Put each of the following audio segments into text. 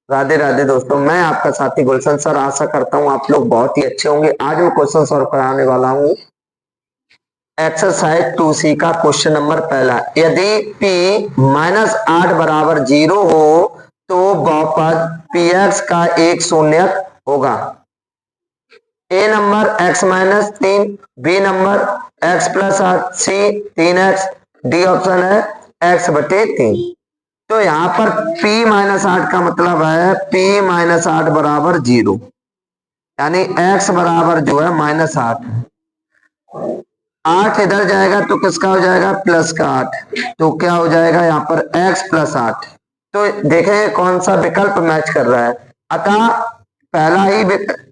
राधे राधे दोस्तों, मैं आपका साथी गुलशन सर। आशा करता हूँ आप लोग बहुत ही अच्छे होंगे। आज मैं क्वेश्चन सॉल्व कराने वाला हूँ एक्सरसाइज 2C का क्वेश्चन नंबर पहला। यदि p -8 बराबर 0 हो तो बहुपद px का एक शून्यक होगा। A number x-3, B number x+8, C 3x, D option है x/3। तो यहाँ पर p-8 का मतलब है p-8 बराबर 0, यानी x बराबर जो है -8। 8 इधर जाएगा तो किसका हो जाएगा? प्लस का 8। तो क्या हो जाएगा यहाँ पर x+8। तो देखें कौन सा विकल्प मैच कर रहा है। अतः पहला ही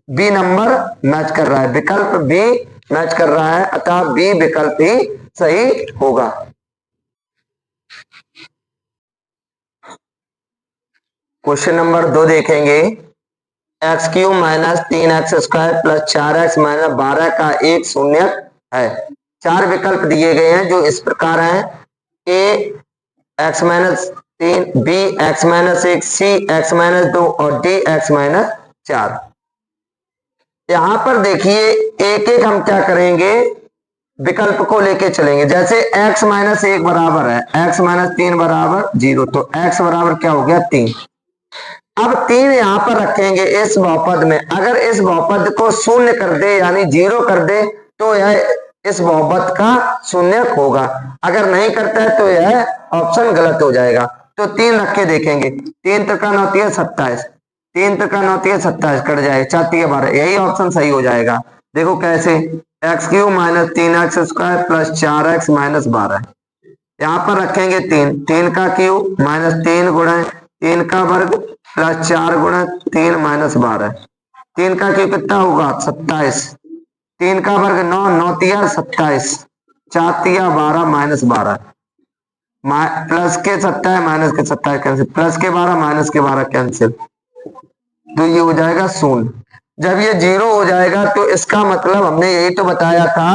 बी नंबर मैच कर रहा है, विकल्प बी मैच कर रहा है, अतः बी विकल्प ही सही होगा। क्वेश्चन नंबर 2 देखेंगे। x³ -3x² प्लस 4x -12 का एक शून्यक है। चार विकल्प दिए गए हैं जो इस प्रकार हैं: ए x-3, बी x-1, सी x-2 और डी x-4। यहां पर देखिए एक एक हम क्या करेंगे, विकल्प को लेके चलेंगे। जैसे x-1 बराबर है x-3 बराबर 0, तो x बराबर क्या हो गया? 3। अब 3 यहां पर रखेंगे इस बहुपद में। अगर इस बहुपद को शून्य कर दे यानी 0 कर दे तो यह इस बहुपद का शून्यक होगा। अगर नहीं करता है तो यह ऑप्शन गलत हो जाएगा। तो 3 रख के देखेंगे। 3 त्रिका 9 तिया 27, 3 त्रिका 9 तिया 27 कट जाए, 4 तिया 12, यही ऑप्शन सही हो जाएगा। देखो कैसे, x³ -3x² प्लस 4x -12। यहाँ पर रखेंगे 3, 3 का क्यूब -3 गुणा 3 का वर्ग प्लस 4 गुणा 3 -12। 3 का क्यूब कितना होगा? 27। 3 का वर्ग 9, 9 तिया 27, 4 तिया 12 -12। प्लस के 27 माइनस के 27 कैंसिल, प्लस के 12 माइनस के 12 कैंसिल, तो ये हो जाएगा 0। जब ये 0 हो जाएगा तो इसका मतलब हमने यही तो बताया था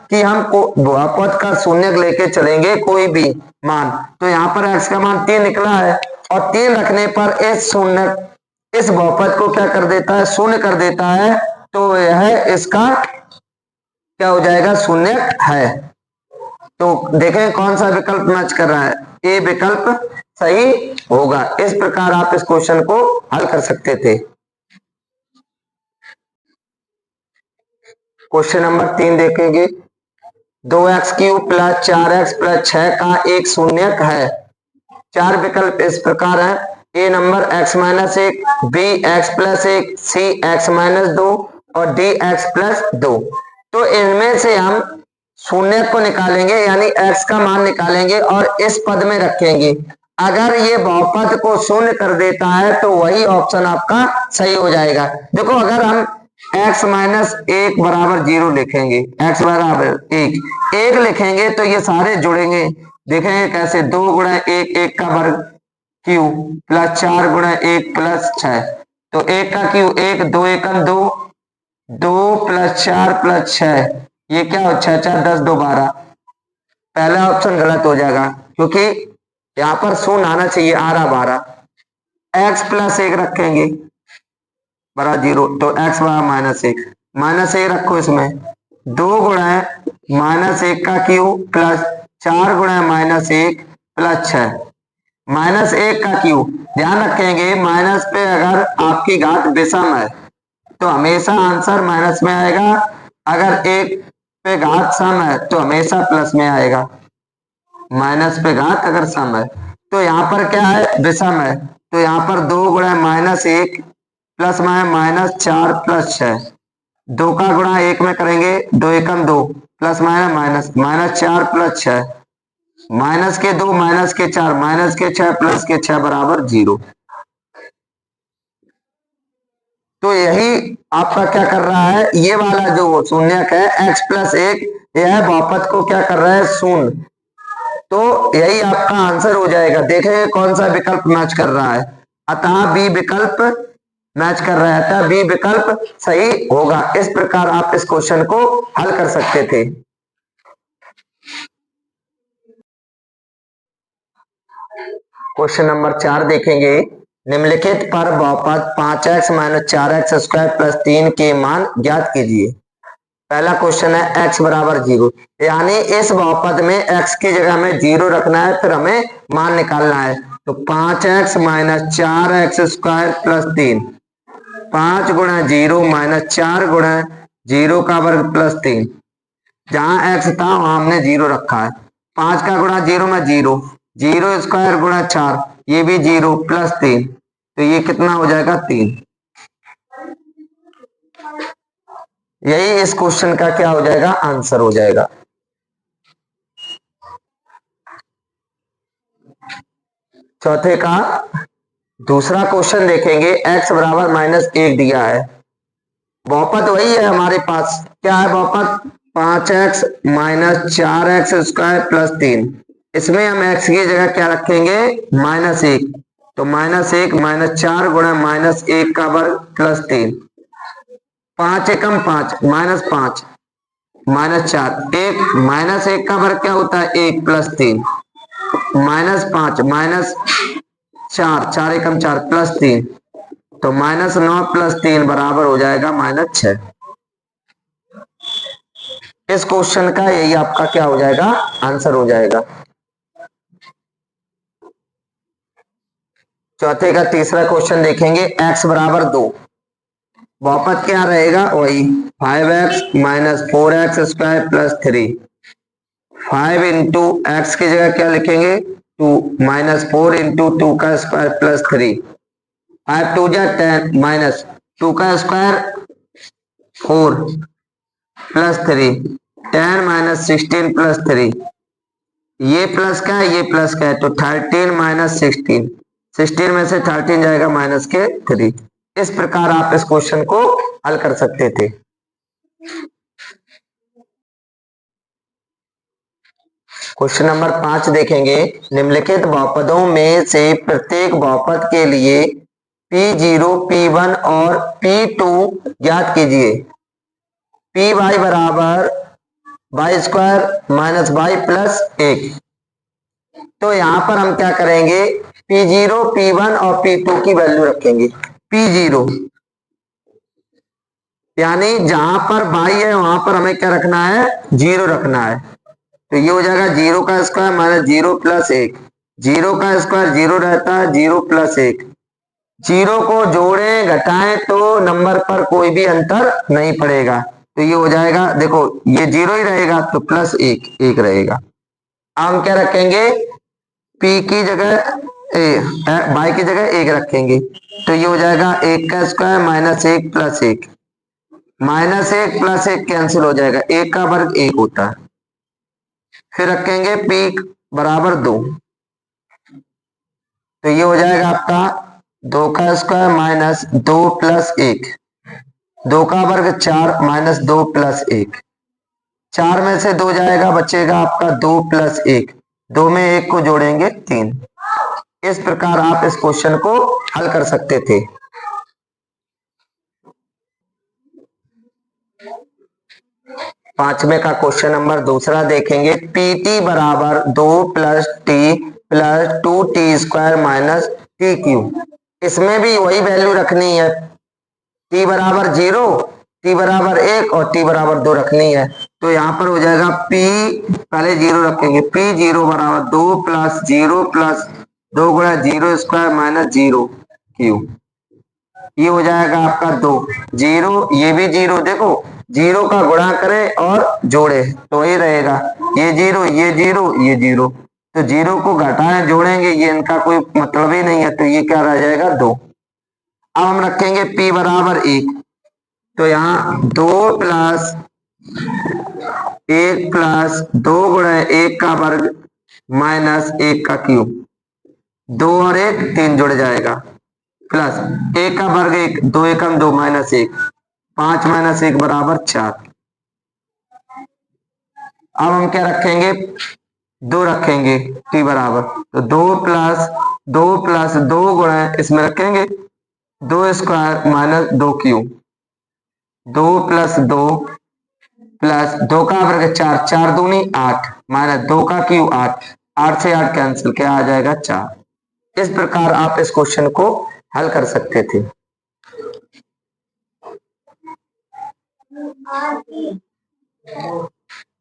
कि हम बहुपद का शून्यक लेके चलेंगे कोई भी मान। तो यहाँ पर x का मान 3 निकला है और 3 रखने पर इस शून्यक इस बहुपद को क्या कर देता है? शून्य कर देता है। तो यह इसका क्या हो जाएगा? शून्यक है। तो देखें कौन सा विकल्प मैच कर रहा है। ए विकल्प सही होगा। इस प्रकार आप इस क्वेश्चन को हल कर सकते थे। क्वेश्चन नंबर 3 देखेंगे। 2x³ प्लस 4x प्लस 6 का एक शून्यक है। चार विकल्प इस प्रकार है। ए नंबर x-1, बी x+1, सी x-2 और डी x+2। तो इनमें से हम शून्य को निकालेंगे यानी x का मान निकालेंगे और इस पद में रखेंगे। अगर ये बहुपद को शून्य कर देता है तो वही ऑप्शन आपका सही हो जाएगा। देखो अगर हम x-1 बराबर 0 लिखेंगे, x बराबर 1 लिखेंगे तो ये सारे जुड़ेंगे। देखेंगे कैसे, 2 गुणा 1, 1 का वर्ग क्यूब प्लस 4 गुणा 1 प्लस 6। तो 1 का क्यूब 1, 2 एकम 2, 2 प्लस 4 प्लस 6, ये क्या हो? 6 4 10 2 12। पहला ऑप्शन गलत हो जाएगा क्योंकि यहाँ पर शून्य आना चाहिए, आ रहा 12। x+1 रखेंगे बराबर 0, तो x बराबर -1 रखो। इसमें 2 गुणा -1 का क्यूब प्लस 4 गुणा -1 प्लस 6, -1 का क्यूब। ध्यान रखेंगे माइनस पे अगर आपकी घात विषम है तो हमेशा आंसर माइनस में आएगा, अगर एक पे घात सम है तो हमेशा प्लस में आएगा। माइनस पे घात अगर सम है तो यहाँ पर क्या है? विषम है। तो यहाँ पर 2 गुणा -1 प्लस -4 प्लस 6, 2 का गुणा 1 में करेंगे, 2 एकम 2 प्लस -4 प्लस 6, माइनस के 2 माइनस के 4 माइनस के 6 प्लस के 6 बराबर 0। तो यही आपका क्या कर रहा है, ये वाला जो शून्यक है x+1, यह बहुपद को क्या कर रहा है? शून्य। तो यही आपका आंसर हो जाएगा। देखेंगे कौन सा विकल्प मैच कर रहा है। अतः बी विकल्प मैच कर रहा है, अतः बी विकल्प सही होगा। इस प्रकार आप इस क्वेश्चन को हल कर सकते थे। क्वेश्चन नंबर 4 देखेंगे। निम्नलिखित पर बहुपद 5x minus 4x square plus 3 के मान ज्ञात कीजिए। पहला क्वेश्चन है x बराबर 0, यानी इस बहुपद में x की जगह हमें 0 रखना है, फिर हमें मान निकालना है। तो 5x minus 4x square plus 3, 5 गुणा 0 माइनस 4 गुणा 0 का वर्ग प्लस 3। जहां x था वहां हमने 0 रखा है। 5 का गुणा 0 में 0, 0 स्क्वायर गुणा 4, ये भी 0 प्लस 3, तो ये कितना हो जाएगा 3। यही इस क्वेश्चन का क्या हो जाएगा, आंसर हो जाएगा। चौथे का दूसरा क्वेश्चन देखेंगे। x बराबर -1 दिया है। बहुपद वही है हमारे पास, क्या है बहुपद, 5x minus 4x square plus 3। इसमें हम x की जगह क्या रखेंगे, -1। तो -1 माइनस 4 गुणा -1 का वर्ग प्लस 3। 5 एकम 5 -5 -4, 1 का वर्ग क्या होता है, 1 प्लस 3 -5 -4, 4 एकम 4 प्लस 3, तो -9 प्लस 3 बराबर हो जाएगा -6। इस क्वेश्चन का यही आपका क्या हो जाएगा, आंसर हो जाएगा। चौथे का तीसरा क्वेश्चन देखेंगे। x बराबर 2, बहुपद क्या रहेगा, वही 5x minus 4x square plus 3। 5 into x की जगह क्या लिखेंगे, 2 माइनस 4 इंटू 2 का स्क्वायर प्लस 3। 5 2 जा 10 माइनस 2 का स्क्वायर 4 प्लस 3, 10 माइनस 16 प्लस 3। ये प्लस का है, ये प्लस का है, तो 13 माइनस 16, 16 में से 13 जाएगा माइनस के 3। इस प्रकार आप इस क्वेश्चन को हल कर सकते थे। क्वेश्चन नंबर 5 देखेंगे। निम्नलिखित बहुपदों में से प्रत्येक बहुपद के लिए P0, P1 और P2 ज्ञात कीजिए। पी वाई बराबर Y square minus Y plus 1। तो यहां पर हम क्या करेंगे, P0, P1 और P2 की वैल्यू रखेंगे। P0 यानी जहां पर वाई है वहां पर हमें क्या रखना है, 0 रखना है। तो ये हो जाएगा 0 का स्क्वायर माइनस 0 प्लस 1। 0 का स्क्वायर 0 रहता है, 0 प्लस 1। 0 को जोड़ें घटाएं तो नंबर पर कोई भी अंतर नहीं पड़ेगा। तो ये हो जाएगा, देखो ये 0 ही रहेगा, तो प्लस 1 रहेगा। अब हम क्या रखेंगे, P की जगह वाई की जगह 1 रखेंगे। तो ये हो जाएगा 1 का square minus 1 plus 1। -1 plus 1 cancel हो जाएगा, 1 का वर्ग 1 होता है। फिर रखेंगे P बराबर 2। तो ये हो जाएगा आपका 2 का स्क्वायर माइनस 2 प्लस 1, 2 का वर्ग 4 माइनस 2 प्लस 1। 4 में से 2 जाएगा, बचेगा आपका 2 प्लस 1, 2 में 1 को जोड़ेंगे 3। इस प्रकार आप इस क्वेश्चन को हल कर सकते थे। पांचवें का क्वेश्चन नंबर दूसरा देखेंगे। PT बराबर 2 plus T plus 2t square minus T cube. इसमें भी वही वैल्यू रखनी है, t बराबर 0, t बराबर 1 और t बराबर 2 रखनी है। तो यहाँ पर हो जाएगा p, पहले 0 रखेंगे, P0 बराबर 2 प्लस 0 प्लस 2 गुणा 0 स्क्वायर माइनस 0 क्यूब। ये हो जाएगा आपका 2, 0, ये भी 0, देखो 0 का गुणा करें और जोड़े तो ये रहेगा, ये 0 ये 0 ये 0, तो 0 को घटाएं जोड़ेंगे, ये इनका कोई मतलब ही नहीं है, तो ये क्या रह जाएगा 2। अब हम रखेंगे P बराबर 1, तो यहाँ 2 प्लस 1 प्लस 2 गुणा 1 का वर्ग माइनस 1 का क्यूब, 2 और 1 3 जुड़ जाएगा, प्लस 1 का वर्ग 1, 2 एकम 2 माइनस 1, 5 माइनस 1 बराबर 4। अब हम क्या रखेंगे, 2 रखेंगे t बराबर, तो 2 प्लस 2 गुणा इसमें रखेंगे 2 square minus 2 cube, 2 plus 2 plus 2 का वर्ग 4, 4 दूनी 8 माइनस 2 का क्यूब 8, 8 से 8 कैंसिल, क्या आ जाएगा 4। इस प्रकार आप इस क्वेश्चन को हल कर सकते थे।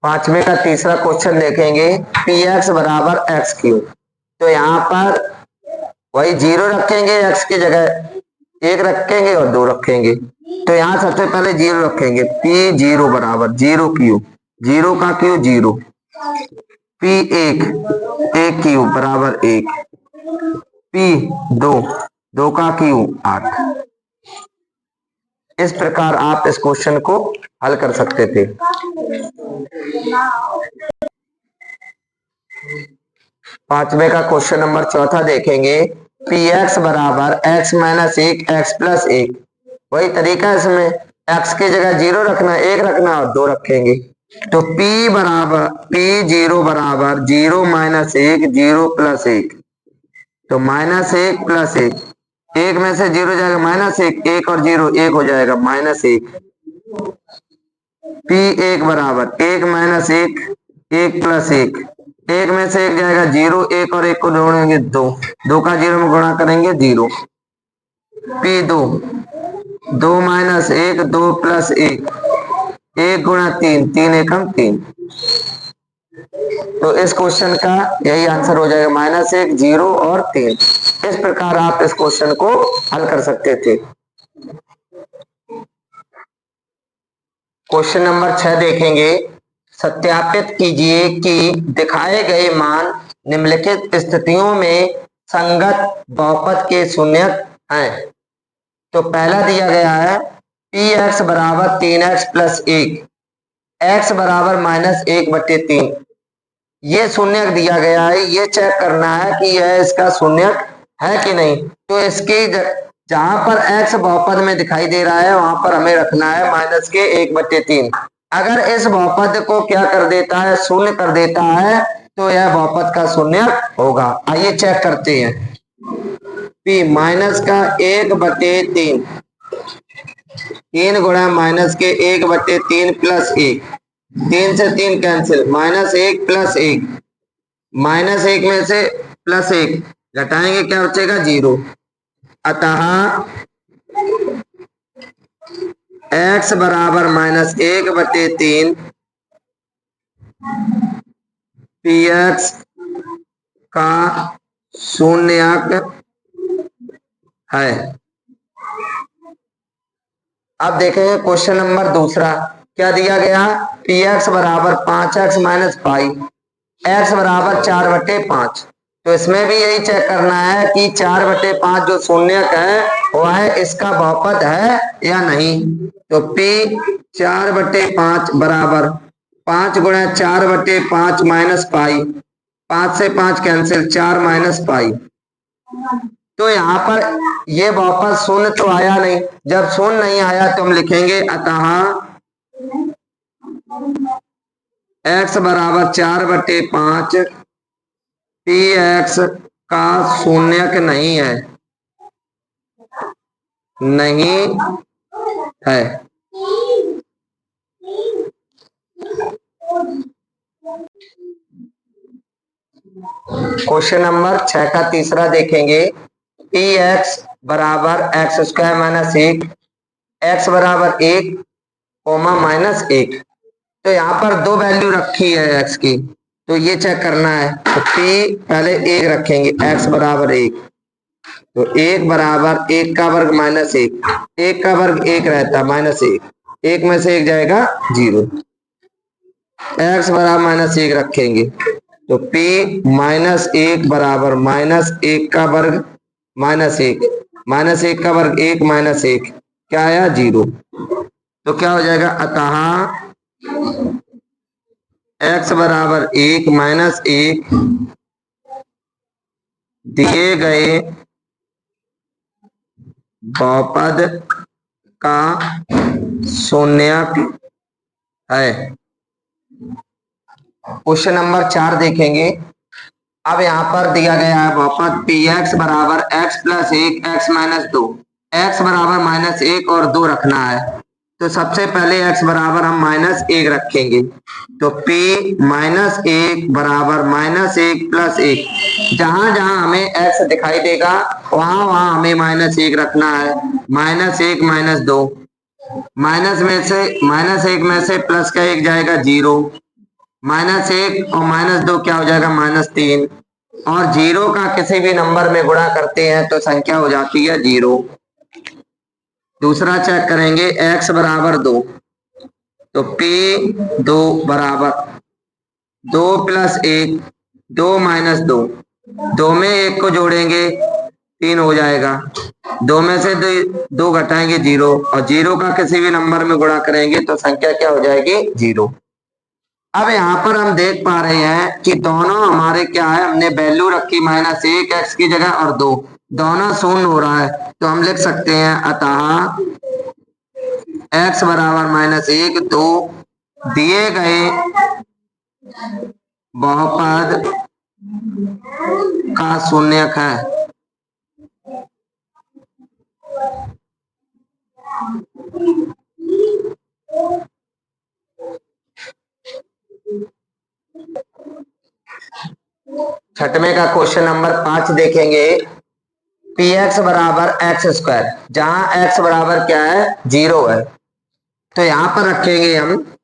पांचवे का तीसरा क्वेश्चन देखेंगे, पी एक्स बराबर एक्स क्यूब। तो यहाँ पर वही जीरो रखेंगे, एक्स की जगह एक रखेंगे और दो रखेंगे। तो यहाँ सबसे पहले जीरो रखेंगे, पी जीरो बराबर जीरो क्यूब, जीरो का क्यूब जीरो, पी एक, एक क्यूब बराबर एक, पी दो, दो का क्यूब आठ। इस प्रकार आप इस क्वेश्चन को हल कर सकते थे। पांचवे का क्वेश्चन नंबर चौथा देखेंगे, पी एक्स बराबर एक्स माइनस एक एक्स प्लस एक। वही तरीका है, इसमें एक्स की जगह जीरो रखना, एक रखना और दो रखेंगे। तो पी बराबर पी जीरो बराबर जीरो माइनस एक, जीरो प्लस एक। तो माइनस एक प्लस एक, एक में से जीरो जाएगा माइनस एक, एक और जीरो एक हो जाएगा माइनस एक। पी एक बराबर एक माइनस एक, एक प्लस एक, एक में से एक जाएगा जीरो, एक और एक को जोड़ेंगे दो, दो का जीरो में गुणा करेंगे जीरो। पी दो, दो माइनस एक, दो प्लस एक, एक गुणा तीन, तीन एकम तीन। तो इस क्वेश्चन का यही आंसर हो जाएगा, माइनस एक, जीरो और तीन। इस प्रकार आप इस क्वेश्चन को हल कर सकते थे। क्वेश्चन नंबर 6 देखेंगे, सत्यापित कीजिए कि दिखाए गए मान निम्नलिखित स्थितियों में संगत बहुपद के शून्यक हैं। तो पहला दिया गया है पी एक्स बराबर तीन एक्स प्लस एक, एक्स बराबर माइनस एक बटे तीन। ये शून्यक दिया गया है, ये चेक करना है कि यह इसका शून्यक है कि नहीं। तो इसकी जहां पर x बहुपद में दिखाई दे रहा है वहां पर हमें रखना है माइनस के एक बटे तीन। अगर इस बहुपद को क्या कर देता है, शून्य कर देता है, तो यह बहुपद का शून्यक होगा। आइए चेक करते हैं। p माइनस का एक बटे तीन, तीन गुणा माइनस के एक बटे तीन प्लस एक, तीन से तीन कैंसिल, माइनस एक प्लस एक, माइनस एक में से प्लस एक घटाएंगे क्या बचेगा, जीरो। अतः x बराबर माइनस एक बटे तीन पी एक्स का शून्यक है। अब देखेंगे क्वेश्चन नंबर दूसरा, क्या दिया गया, पी एक्स बराबर पांच एक्स माइनस पाई, एक्स बराबर चार बटे पांच। तो इसमें भी यही चेक करना है कि चार बटे पांच जो शून्यक है वह इसका बहुपद है या नहीं। तो p चार बटे पांच बराबर पांच गुणा चार बटे पांच माइनस पाई, पांच से पांच कैंसिल, चार माइनस पाई। तो यहाँ पर ये बहुपद शून्य तो आया नहीं, जब शून्य नहीं आया तो हम लिखेंगे अतः x बराबर चार बटे पांच पी एक्स का शून्यक नहीं है, नहीं है। क्वेश्चन नंबर 6 का तीसरा देखेंगे, पी एक्स बराबर एक्स स्क्वायर माइनस एक, एक्स बराबर एक कोमा माइनस एक। तो यहाँ पर दो वैल्यू रखी है एक्स की, तो ये चेक करना है। तो p पहले एक रखेंगे, x बराबर एक, तो एक बराबर एक का वर्ग माइनस एक, एक का वर्ग एक रहता माइनस एक, एक में से एक जाएगा जीरो। x बराबर माइनस एक रखेंगे, तो p माइनस एक बराबर माइनस एक का वर्ग माइनस एक का वर्ग एक माइनस एक, क्या आया, जीरो। तो क्या हो जाएगा, अतः x बराबर एक माइनस एक दिए गए बहुपद का शून्यक है। क्वेश्चन नंबर 4 देखेंगे। अब यहाँ पर दिया गया है बहुपद पी एक्स बराबर एक्स प्लस एक एक्स माइनस दो, एक्स बराबर माइनस एक और दो रखना है। तो सबसे पहले x बराबर हम -1 रखेंगे, तो p -1 बराबर -1 प्लस 1। जहां जहां हमें x दिखाई देगा वहां वहां हमें -1 रखना है। -1 -2, -1 में से प्लस का 1 जाएगा 0, -1 और -2 क्या हो जाएगा -3, और 0 का किसी भी नंबर में गुणा करते हैं तो संख्या हो जाती है 0। दूसरा चेक करेंगे, x बराबर 2, तो p 2 बराबर 2 प्लस 1, 2 - 2, 2 में 1 को जोड़ेंगे 3 हो जाएगा, 2 में से 2 घटाएंगे 0, और 0 का किसी भी नंबर में गुणा करेंगे तो संख्या क्या हो जाएगी 0। अब यहाँ पर हम देख पा रहे हैं कि दोनों हमारे क्या है, हमने वैल्यू रखी -1 x की जगह और 2, दोनों शून्य हो रहा है, तो हम लिख सकते हैं अतः x बराबर -1 तो दिए गए बहुपद का शून्यक है। छठवें का क्वेश्चन नंबर 5 देखेंगे, px बराबर x², जहां x बराबर क्या है 0 है, तो यहां पर रखेंगे हम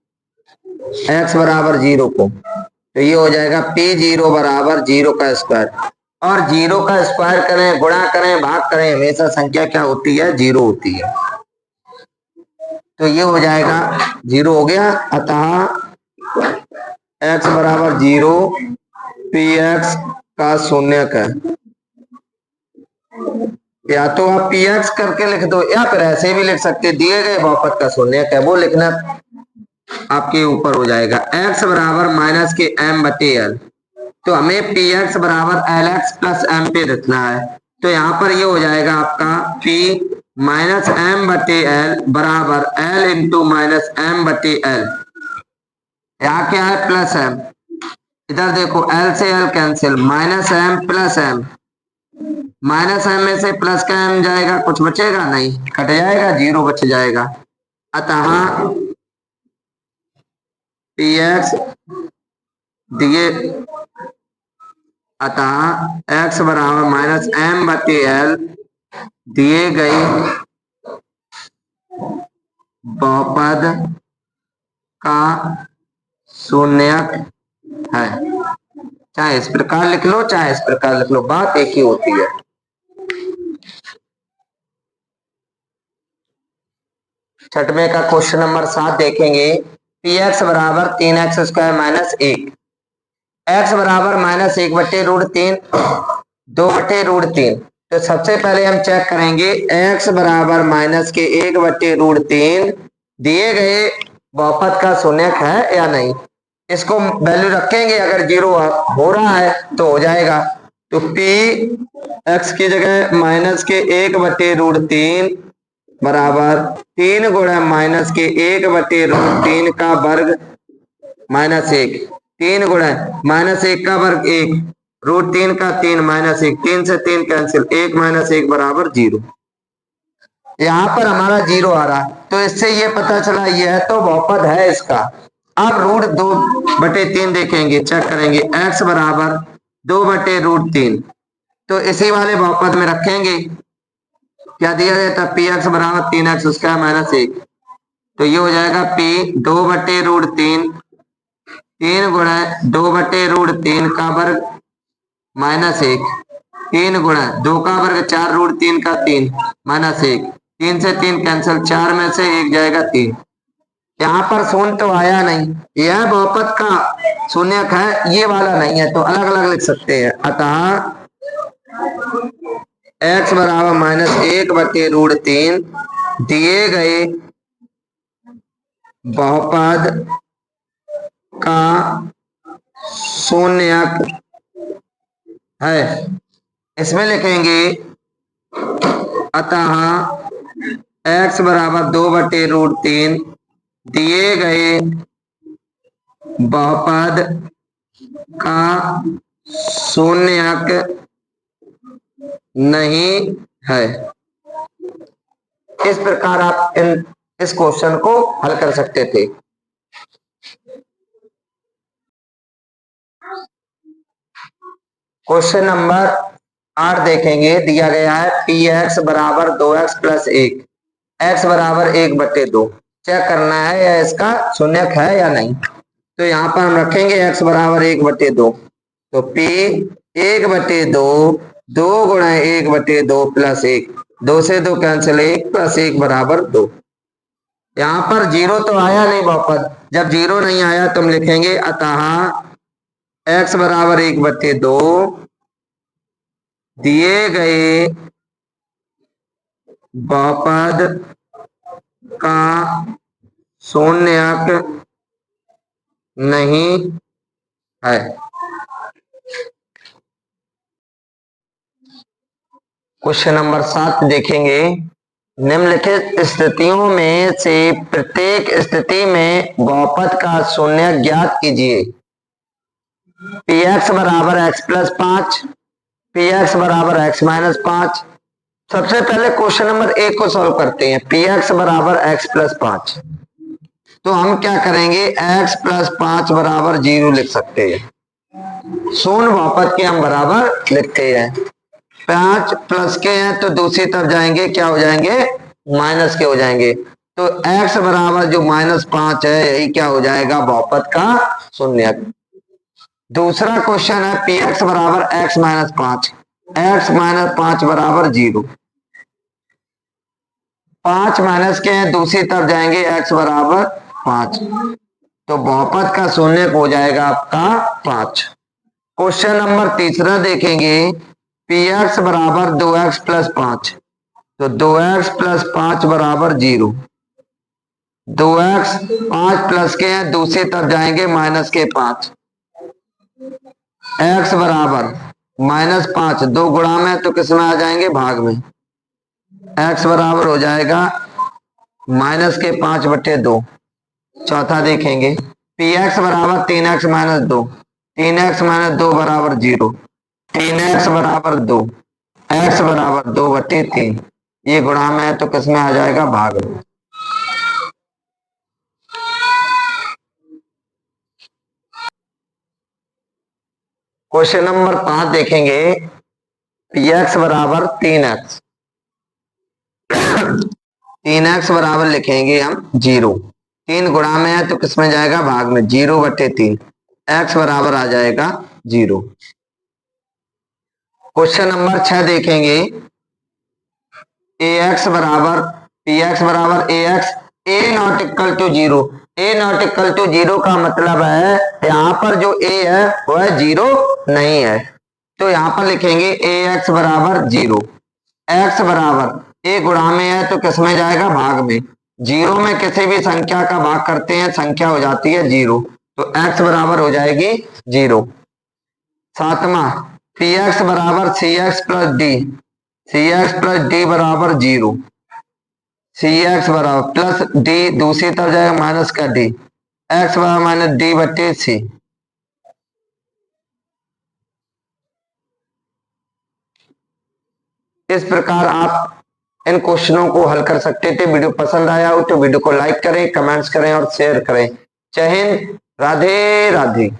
x बराबर 0 को, तो ये हो जाएगा p0 बराबर 0 का स्क्वायर, और 0 का स्क्वायर करें, गुणा करें, भाग करें, हमेशा संख्या क्या होती है 0 होती है, तो ये हो जाएगा 0 हो गया। अतः x बराबर 0 px का शून्यक है। या तो आप px करके लिख दो या फिर ऐसे भी लिख सकते, दिए गए बहुपद का शून्यक है वो लिखना आपके ऊपर हो जाएगा। x बराबर -m/l, तो हमें px बराबर lx प्लस m पे रखना है, तो यहाँ पर ये हो जाएगा आपका p -m/l बराबर l इंटू -m/l, यहाँ क्या है प्लस m, इधर देखो l से l cancel, -m plus m, -m में से प्लस का m जाएगा, कुछ बचेगा नहीं, कट जाएगा, 0 बच जाएगा। अतः px दिए, अतः x बराबर -m/l दिए गई बहुपद का शून्यक है। चाहे इस प्रकार लिख लो चाहे इस प्रकार लिख लो, बात एक ही होती है। छठवें का क्वेश्चन नंबर 7 देखेंगे, px बराबर 3x² -1, x बराबर -1/√3, 2/√3, तो सबसे पहले हम चेक करेंगे x बराबर -1/√3 दिए गए बहुपद का शून्यक है या नहीं, इसको वैल्यू रखेंगे, अगर 0 हो रहा है तो हो जाएगा, तो p x की जगह -1/√3 बराबर 3 गुणा -1/√3 का वर्ग -1, 3 गुणा -1 का वर्ग 1, √3 का 3 -1, 3 से 3 कैंसिल, 1 - 1 बराबर 0। यहाँ पर हमारा 0 आ रहा, तो इससे ये पता चला यह तो बहुपद है इसका। अब √2/3 देखेंगे, चेक करेंगे, x बराबर 2/√3, तो इसी वाले बहुपद में रखेंगे, क्या दिया जाता है px बराबर 3x² -1, तो ये हो जाएगा p 2/√3, 3 गुणा 2/√3 का वर्ग -1, 3 गुणा 2 का वर्ग 4√3 का 3 -1, 3 से 3 कैंसिल, 4 में से 1 जाएगा 3। यहाँ पर शून्य तो आया नहीं, यह बहुपद का शून्यक है, ये वाला नहीं है, तो अलग अलग लिख सकते हैं। अतः x बराबर -1/√3 दिए गए बहुपद का शून्यक है। इसमें लिखेंगे अतः x बराबर 2/√3 दिए गए बहुपद का शून्यक नहीं है। इस प्रकार आप इन इस क्वेश्चन को हल कर सकते थे। क्वेश्चन नंबर 8 देखेंगे, दिया गया है पी एक्स बराबर 2x प्लस 1, एक्स बराबर 1/2। चेक करना है या इसका शून्यक है या नहीं। तो यहाँ पर हम रखेंगे x बराबर 1/2, तो p 1/2, 2 गुणा 1/2 प्लस 1, 2 से 2 कैंसिल, 1 प्लस 1 बराबर 2। यहाँ पर जीरो तो आया नहीं बहुपद, जब जीरो नहीं आया तो हम लिखेंगे अतः x बराबर 1/2 दिए गए बहुपद का शून्यक नहीं है। क्वेश्चन नंबर 7 देखेंगे, निम्नलिखित स्थितियों में से प्रत्येक स्थिति में बहुपद का शून्यक ज्ञात कीजिए। पी एक्स बराबर एक्स प्लस 5, पी एक्स बराबर एक्स माइनस 5। सबसे पहले क्वेश्चन नंबर 1 को सॉल्व करते हैं। पी एक्स बराबर एक्स प्लस 5, तो हम क्या करेंगे, x प्लस 5 बराबर 0 लिख सकते हैं। शून्य बहुपद के हम बराबर लिखते हैं। 5 प्लस के हैं तो दूसरी तरफ जाएंगे, क्या हो जाएंगे, माइनस के हो जाएंगे। तो x बराबर जो -5 है यही क्या हो जाएगा, बहुपद का शून्यक। दूसरा क्वेश्चन है पी एक्स बराबर x माइनस 5, x माइनस 5 बराबर 0। 5 माइनस के हैं, दूसरी तरफ जाएंगे, x बराबर 5, तो बहुपद का शून्यक हो जाएगा आपका 5। क्वेश्चन नंबर तीसरा देखेंगे, पी एक्स बराबर 2x प्लस 5, तो 2x प्लस 5 बराबर 0। 2x 5 प्लस के हैं, दूसरी तरफ जाएंगे, माइनस के 5, x बराबर -5, 2 गुणा में तो किस में आ जाएंगे, भाग में। x बराबर हो जाएगा -5/2। चौथा देखेंगे, पी एक्स बराबर 3x माइनस 2, 3x माइनस 2 बराबर 0, 3x बराबर 2, x बराबर 2/3। ये गुणा में है तो किस में आ जाएगा, भाग में। क्वेश्चन नंबर 5 देखेंगे, पी एक्स बराबर 3x, 3x बराबर लिखेंगे हम 0, 3 गुणा में है तो किस में जाएगा, भाग में, 0/3, x बराबर आ जाएगा 0। क्वेश्चन नंबर 6 देखेंगे, ax बराबर पी एक्स बराबर ax, a not equal to 0। a not equal to 0 का मतलब है यहाँ पर जो a है वह 0 नहीं है, तो यहाँ पर लिखेंगे ax बराबर 0। x बराबर a गुणा में है तो किस में जाएगा, भाग में। 0 में किसी भी संख्या का भाग करते हैं, संख्या हो जाती है 0, तो x बराबर हो जाएगी 0। सातवां, पी एक्स बराबर सी एक्स प्लस डी, सी एक्स प्लस डी बराबर 0। सी एक्स बराबर प्लस डी, दूसरी तरफ जाएगा माइनस का डी, एक्स बराबर -d/c। इस प्रकार आप इन क्वेश्चनों को हल कर सकते थे। वीडियो पसंद आया हो तो वीडियो को लाइक करें, कमेंट्स करें और शेयर करें। जय हिंद, राधे राधे।